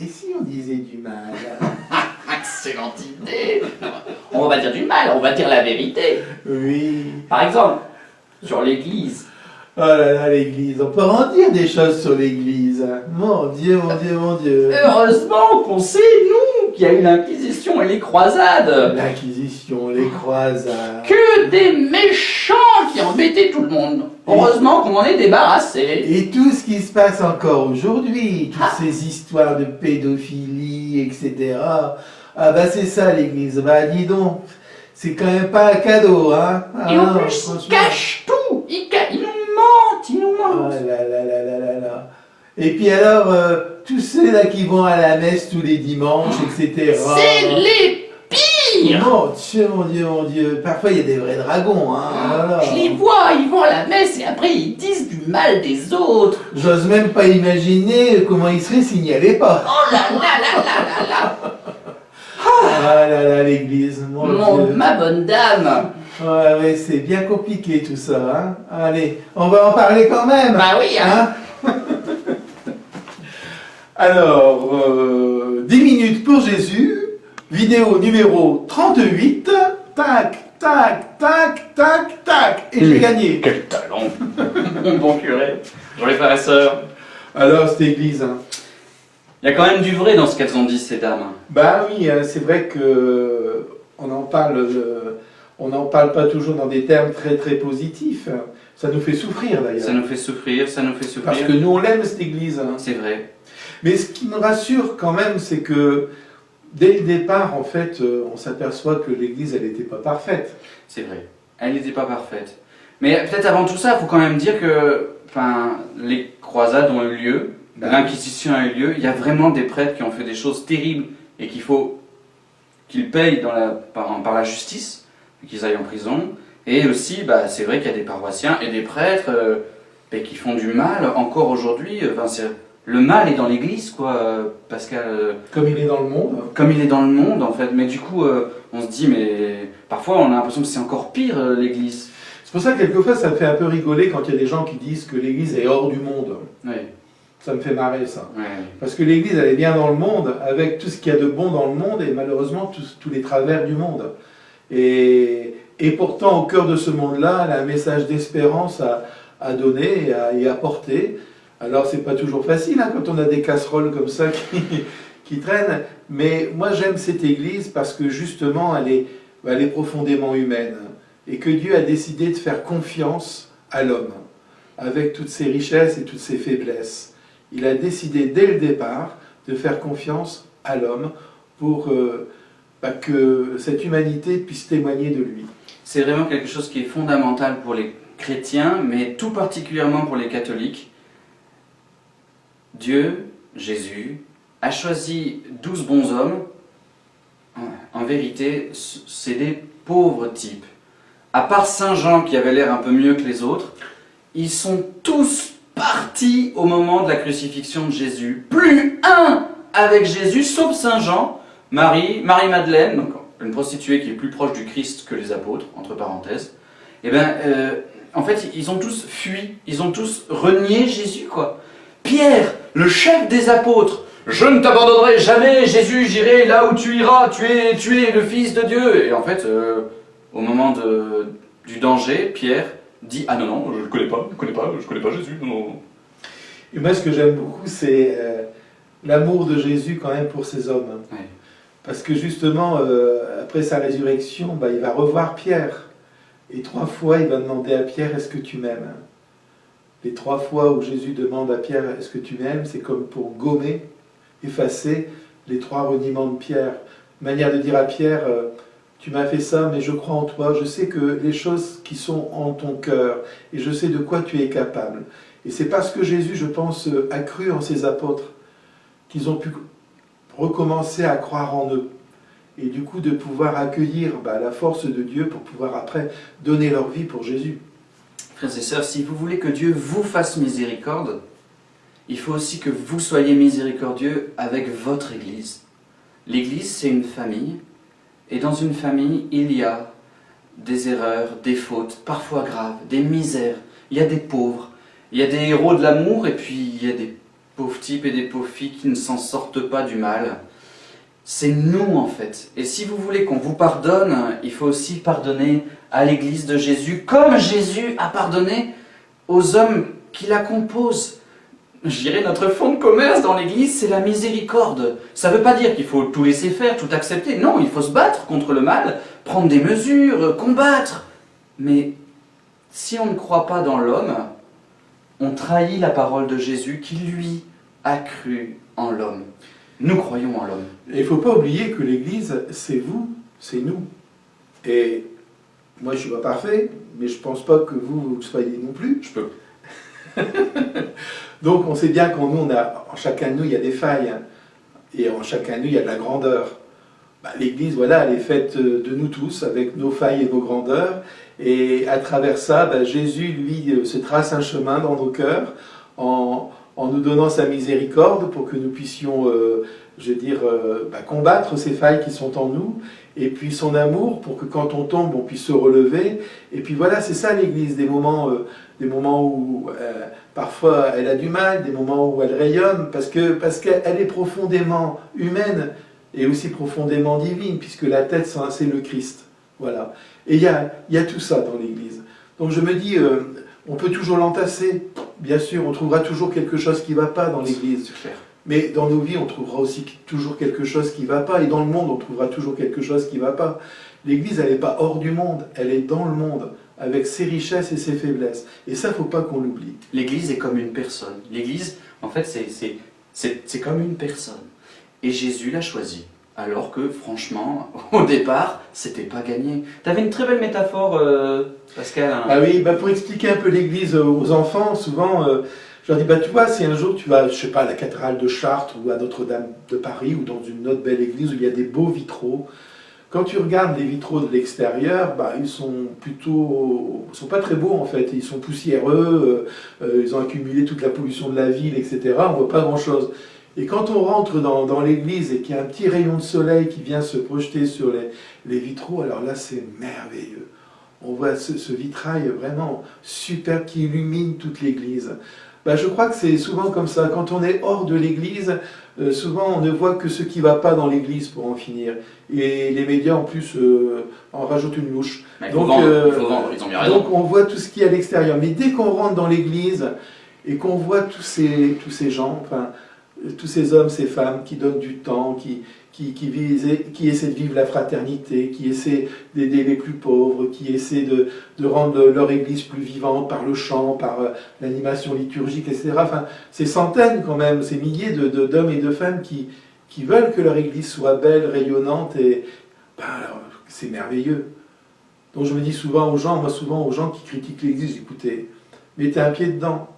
Et si on disait du mal? Excellente idée. On va pas dire du mal, on va dire la vérité. Oui. Par exemple, sur l'Église. Oh là là, l'Église. On peut en dire des choses sur l'Église. Mon Dieu, mon Dieu, mon Dieu. Heureusement qu'on sait, nous, qu'il y a eu l'Inquisition et les croisades. L'Inquisition, les croisades. Que des méchants qui embêtaient tout le monde. Heureusement qu'on en est débarrassé. Et tout ce qui se passe encore aujourd'hui, toutes ces histoires de pédophilie, etc. Ah bah c'est ça l'Église, bah dis donc, c'est quand même pas un cadeau, hein. Et en plus, ils cachent tout. Ils nous mentent. Oh là là là là là là. Et puis alors, tous ceux-là qui vont à la messe tous les dimanches, etc. C'est les pires. Mon Dieu, mon Dieu, mon Dieu. Parfois, il y a des vrais dragons, hein. Voilà. Je les vois, ils vont à la messe et après ils disent du mal des autres. J'ose même pas imaginer comment ils seraient s'ils n'y allaient pas. Oh là là là là là là. Ah là là, l'église, mon Dieu. Ma bonne dame. Ouais, ouais, c'est bien compliqué tout ça, hein. Allez, on va en parler quand même. Bah oui, hein. Alors, 10 minutes pour Jésus, vidéo numéro 38, tac, tac, tac, tac, tac, et j'ai gagné. Quel talent. Mon bon curé. Bonjour les frères et sœurs. Alors, cette église, hein. Il y a quand même du vrai dans ce qu'elles ont dit, ces dames. Bah oui, hein, c'est vrai que on en parle pas toujours dans des termes très très positifs. Ça nous fait souffrir d'ailleurs. Ça nous fait souffrir, ça nous fait souffrir. Parce que nous on l'aime cette église. Hein. C'est vrai. Mais ce qui me rassure quand même, c'est que dès le départ, en fait, on s'aperçoit que l'église, elle n'était pas parfaite. C'est vrai. Elle n'était pas parfaite. Mais peut-être avant tout ça, il faut quand même dire que les croisades ont eu lieu, l'Inquisition a eu lieu, il y a vraiment des prêtres qui ont fait des choses terribles et qu'il faut qu'ils payent par la justice, qu'ils aillent en prison. Et aussi, c'est vrai qu'il y a des paroissiens et des prêtres qui font du mal encore aujourd'hui. Le mal est dans l'église, quoi, Pascal. Comme il est dans le monde. Comme il est dans le monde, en fait. Mais du coup, on se dit, mais parfois on a l'impression que c'est encore pire, l'église. C'est pour ça que quelquefois ça me fait un peu rigoler quand il y a des gens qui disent que l'église est hors du monde. Oui. Ça me fait marrer ça. Oui. Parce que l'église, elle est bien dans le monde, avec tout ce qu'il y a de bon dans le monde et malheureusement tous les travers du monde. Et pourtant, au cœur de ce monde-là, elle a un message d'espérance à donner et à porter. Alors, c'est pas toujours facile hein, quand on a des casseroles comme ça qui traînent. Mais moi, j'aime cette église parce que justement, elle est profondément humaine. Et que Dieu a décidé de faire confiance à l'homme, avec toutes ses richesses et toutes ses faiblesses. Il a décidé dès le départ de faire confiance à l'homme pour que cette humanité puisse témoigner de lui. C'est vraiment quelque chose qui est fondamental pour les chrétiens, mais tout particulièrement pour les catholiques. Dieu, Jésus, a choisi 12 bons hommes. En vérité, c'est des pauvres types. À part Saint Jean qui avait l'air un peu mieux que les autres, ils sont tous partis au moment de la crucifixion de Jésus. Plus un avec Jésus, sauf Saint Jean, Marie-Madeleine, donc une prostituée qui est plus proche du Christ que les apôtres, entre parenthèses. En fait, ils ont tous fui, ils ont tous renié Jésus, quoi. Pierre, le chef des apôtres, « Je ne t'abandonnerai jamais, Jésus, j'irai là où tu iras, tu es le Fils de Dieu !» Et en fait, au moment du danger, Pierre dit « Ah non, je ne connais pas Jésus, non. » Et moi, ce que j'aime beaucoup, c'est l'amour de Jésus quand même pour ces hommes. Oui. Parce que justement, après sa résurrection, il va revoir Pierre. Et 3 fois, il va demander à Pierre, est-ce que tu m'aimes? Les 3 fois où Jésus demande à Pierre, est-ce que tu m'aimes? C'est comme pour gommer, effacer les 3 reniements de Pierre. Manière de dire à Pierre, tu m'as fait ça, mais je crois en toi, je sais que les choses qui sont en ton cœur, et je sais de quoi tu es capable. Et c'est parce que Jésus, je pense, a cru en ses apôtres, qu'ils ont pu recommencer à croire en eux. Et du coup de pouvoir accueillir la force de Dieu pour pouvoir après donner leur vie pour Jésus. Frères et sœurs, si vous voulez que Dieu vous fasse miséricorde, il faut aussi que vous soyez miséricordieux avec votre Église. L'Église, c'est une famille, et dans une famille, il y a des erreurs, des fautes, parfois graves, des misères, il y a des pauvres, il y a des héros de l'amour, et puis il y a des pauvres types et des pauvres filles qui ne s'en sortent pas du mal. C'est nous en fait. Et si vous voulez qu'on vous pardonne, il faut aussi pardonner à l'église de Jésus, comme Jésus a pardonné aux hommes qui la composent. Je dirais notre fonds de commerce dans l'église, c'est la miséricorde. Ça ne veut pas dire qu'il faut tout laisser faire, tout accepter. Non, il faut se battre contre le mal, prendre des mesures, combattre. Mais si on ne croit pas dans l'homme, on trahit la parole de Jésus qui, lui, a cru en l'homme. Nous croyons en l'homme. Et il ne faut pas oublier que l'Église, c'est vous, c'est nous. Et moi, je ne suis pas parfait, mais je ne pense pas que vous le soyez non plus. Je peux. Donc, on sait bien qu'en nous, en chacun de nous, il y a des failles. Et en chacun de nous, il y a de la grandeur. L'Église, voilà, elle est faite de nous tous, avec nos failles et nos grandeurs. Et à travers ça, Jésus, lui, se trace un chemin dans nos cœurs en nous donnant sa miséricorde pour que nous puissions, combattre ces failles qui sont en nous, et puis son amour pour que quand on tombe, on puisse se relever. Et puis voilà, c'est ça l'Église, des moments où parfois elle a du mal, des moments où elle rayonne, parce qu'elle est profondément humaine et aussi profondément divine, puisque la tête, c'est le Christ. Voilà. Et il y a tout ça dans l'Église. Donc je me dis, on peut toujours l'entasser. Bien sûr, on trouvera toujours quelque chose qui ne va pas dans l'Église. Mais dans nos vies, on trouvera aussi toujours quelque chose qui ne va pas. Et dans le monde, on trouvera toujours quelque chose qui ne va pas. L'Église, elle n'est pas hors du monde. Elle est dans le monde, avec ses richesses et ses faiblesses. Et ça, il ne faut pas qu'on l'oublie. L'Église est comme une personne. L'Église, en fait, c'est comme une personne. Et Jésus l'a choisi. Alors que, franchement, au départ, c'était pas gagné. Tu avais une très belle métaphore, Pascal. Hein. Ah oui, pour expliquer un peu l'Église aux enfants, souvent, je leur dis, tu vois, si un jour tu vas, je sais pas, à la cathédrale de Chartres ou à Notre-Dame de Paris ou dans une autre belle église où il y a des beaux vitraux, quand tu regardes les vitraux de l'extérieur, ils sont pas très beaux en fait, ils sont poussiéreux, ils ont accumulé toute la pollution de la ville, etc. On voit pas grand-chose. Et quand on rentre dans l'église et qu'il y a un petit rayon de soleil qui vient se projeter sur les vitraux, alors là c'est merveilleux. On voit ce vitrail vraiment superbe qui illumine toute l'église. Je crois que c'est souvent comme ça. Quand on est hors de l'église, souvent on ne voit que ce qui ne va pas dans l'église pour en finir. Et les médias en plus en rajoutent une louche. Il faut vendre, ils ont bien raison. Donc on voit tout ce qui est à l'extérieur. Mais dès qu'on rentre dans l'église et qu'on voit tous ces gens, tous ces hommes, ces femmes qui donnent du temps, qui essaient de vivre la fraternité, qui essaient d'aider les plus pauvres, qui essaient de rendre leur église plus vivante par le chant, par l'animation liturgique, etc. Ces centaines quand même, ces milliers d'hommes et de femmes qui veulent que leur église soit belle, rayonnante, et c'est merveilleux. Donc je me dis souvent aux gens qui critiquent l'église, écoutez, mettez un pied dedans,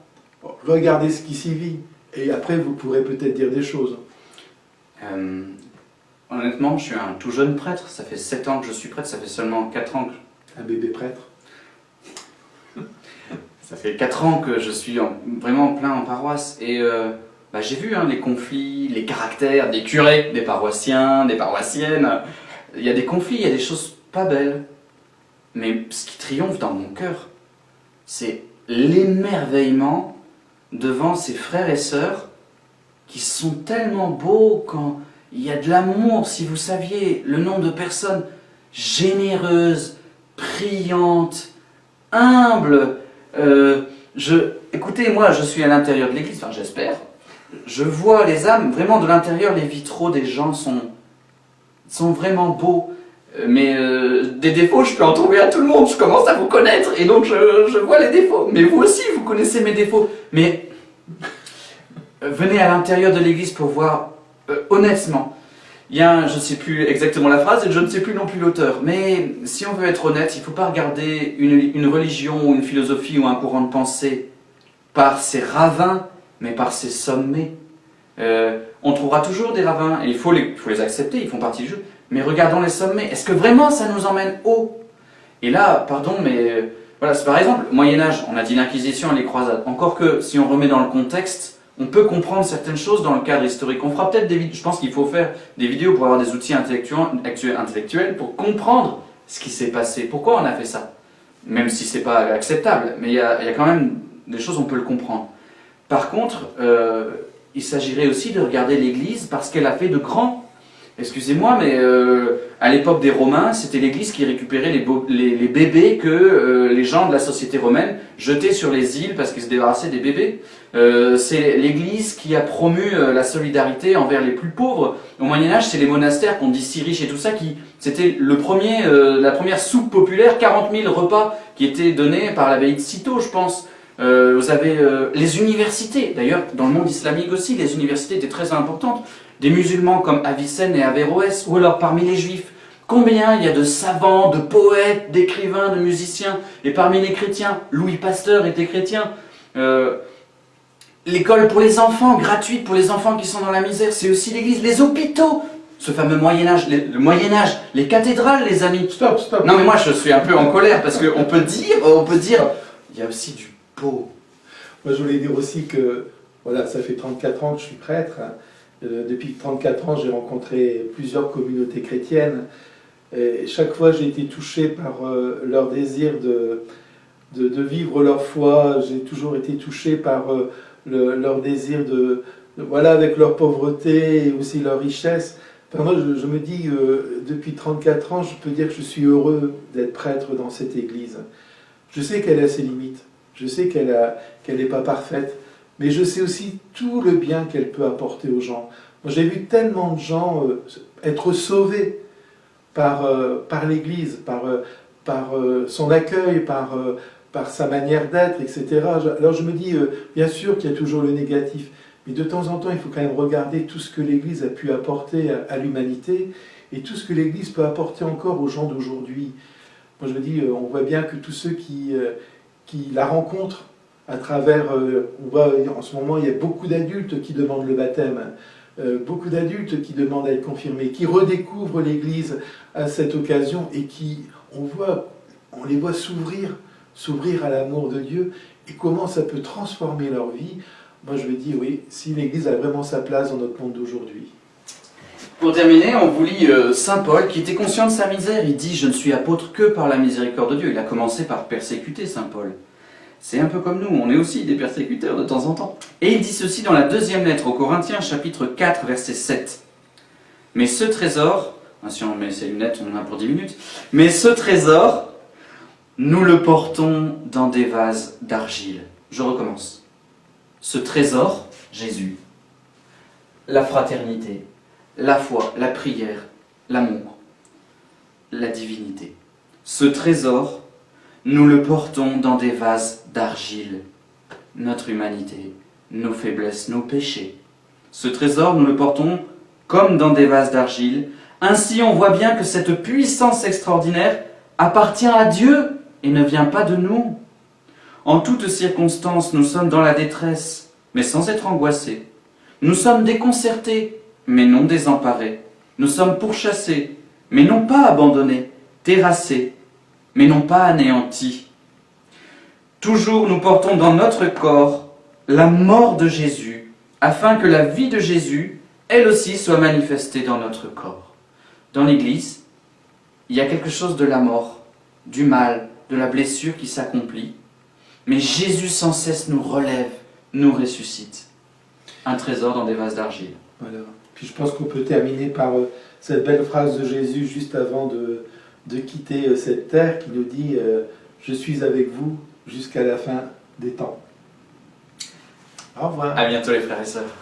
regardez ce qui s'y vit. Et après, vous pourrez peut-être dire des choses. Honnêtement, je suis un tout jeune prêtre. Ça fait 7 ans que je suis prêtre. Ça fait seulement 4 ans que... Un bébé prêtre. Ça fait 4 ans que je suis vraiment plein en paroisse. Et j'ai vu les conflits, les caractères des curés, des paroissiens, des paroissiennes. Il y a des conflits, il y a des choses pas belles. Mais ce qui triomphe dans mon cœur, c'est l'émerveillement devant ces frères et sœurs qui sont tellement beaux quand il y a de l'amour. Si vous saviez le nombre de personnes généreuses, priantes, humbles. Écoutez, moi je suis à l'intérieur de l'église, j'espère. Je vois les âmes, vraiment de l'intérieur, les vitraux des gens sont vraiment beaux. Mais des défauts, je peux en trouver à tout le monde, je commence à vous connaître, et donc je vois les défauts. Mais vous aussi, vous connaissez mes défauts. Mais venez à l'intérieur de l'église pour voir, honnêtement. Il y a je ne sais plus exactement la phrase, et je ne sais plus non plus l'auteur. Mais si on veut être honnête, il ne faut pas regarder une religion, ou une philosophie, ou un courant de pensée par ses ravins, mais par ses sommets. On trouvera toujours des ravins, et il faut les accepter, ils font partie du jeu. Mais regardons les sommets, est-ce que vraiment ça nous emmène haut? Et là, pardon, mais voilà, c'est par exemple, Moyen-Âge, on a dit l'Inquisition et les croisades. Encore que, si on remet dans le contexte, on peut comprendre certaines choses dans le cadre historique. On fera peut-être des vidéos, je pense qu'il faut faire des vidéos pour avoir des outils intellectuels pour comprendre ce qui s'est passé. Pourquoi on a fait ça? Même si c'est pas acceptable, mais il y a quand même des choses, on peut le comprendre. Par contre, il s'agirait aussi de regarder l'Église parce qu'elle a fait de grand. Excusez-moi, mais à l'époque des Romains, c'était l'Église qui récupérait les bébés que les gens de la société romaine jetaient sur les îles parce qu'ils se débarrassaient des bébés. C'est l'Église qui a promu la solidarité envers les plus pauvres. Au Moyen-Âge, c'est les monastères qu'on dit si riches et tout ça, c'était la première soupe populaire, 40 000 repas qui étaient donnés par l'abbaye de Cîteaux, je pense. Vous avez les universités, d'ailleurs dans le monde islamique aussi, les universités étaient très importantes. Des musulmans comme Avicenne et Averroès, ou alors parmi les juifs, combien il y a de savants, de poètes, d'écrivains, de musiciens, et parmi les chrétiens, Louis Pasteur était chrétien. L'école pour les enfants, gratuite pour les enfants qui sont dans la misère, c'est aussi l'église, les hôpitaux, ce fameux Moyen-Âge, le Moyen-Âge, les cathédrales, les amis. Stop. Non mais moi je suis un peu en colère, parce qu'on peut dire, il y a aussi du beau. Moi, je voulais dire aussi que, voilà, ça fait 34 ans que je suis prêtre. Depuis 34 ans, j'ai rencontré plusieurs communautés chrétiennes. Et chaque fois, j'ai été touché par leur désir de vivre leur foi. J'ai toujours été touché par leur désir voilà, avec leur pauvreté et aussi leur richesse. Enfin, moi, je me dis, depuis 34 ans, je peux dire que je suis heureux d'être prêtre dans cette église. Je sais qu'elle a ses limites. Je sais qu'elle n'est pas parfaite. Mais je sais aussi tout le bien qu'elle peut apporter aux gens. Moi, j'ai vu tellement de gens être sauvés par l'Église, par son accueil, par sa manière d'être, etc. Alors je me dis, bien sûr qu'il y a toujours le négatif, mais de temps en temps, il faut quand même regarder tout ce que l'Église a pu apporter à l'humanité et tout ce que l'Église peut apporter encore aux gens d'aujourd'hui. Moi, je me dis, on voit bien que tous ceux qui la rencontrent, à travers, on voit en ce moment, il y a beaucoup d'adultes qui demandent le baptême, beaucoup d'adultes qui demandent à être confirmés, qui redécouvrent l'Église à cette occasion et on les voit s'ouvrir à l'amour de Dieu et comment ça peut transformer leur vie. Moi, je me dis, oui, si l'Église a vraiment sa place dans notre monde d'aujourd'hui. Pour terminer, on vous lit Saint Paul, qui était conscient de sa misère. Il dit « Je ne suis apôtre que par la miséricorde de Dieu ». Il a commencé par persécuter Saint Paul. C'est un peu comme nous, on est aussi des persécuteurs de temps en temps. Et il dit ceci dans la deuxième lettre aux Corinthiens, chapitre 4, verset 7. « Mais ce trésor », si on met ces lunettes, on en a pour 10 minutes, « Mais ce trésor, nous le portons dans des vases d'argile. » Je recommence. Ce trésor, Jésus, la fraternité, la foi, la prière, l'amour, la divinité. Ce trésor, nous le portons dans des vases d'argile. Notre humanité, nos faiblesses, nos péchés. Ce trésor, nous le portons comme dans des vases d'argile. Ainsi, on voit bien que cette puissance extraordinaire appartient à Dieu et ne vient pas de nous. En toutes circonstances, nous sommes dans la détresse, mais sans être angoissés. Nous sommes déconcertés, mais non désemparés. Nous sommes pourchassés, mais non pas abandonnés, terrassés, mais non pas anéantis. Toujours nous portons dans notre corps la mort de Jésus, afin que la vie de Jésus, elle aussi, soit manifestée dans notre corps. Dans l'Église, il y a quelque chose de la mort, du mal, de la blessure qui s'accomplit, mais Jésus sans cesse nous relève, nous ressuscite. Un trésor dans des vases d'argile. Voilà. Puis je pense qu'on peut terminer par cette belle phrase de Jésus juste avant de quitter cette terre qui nous dit « Je suis avec vous jusqu'à la fin des temps ». Au revoir. À bientôt les frères et sœurs.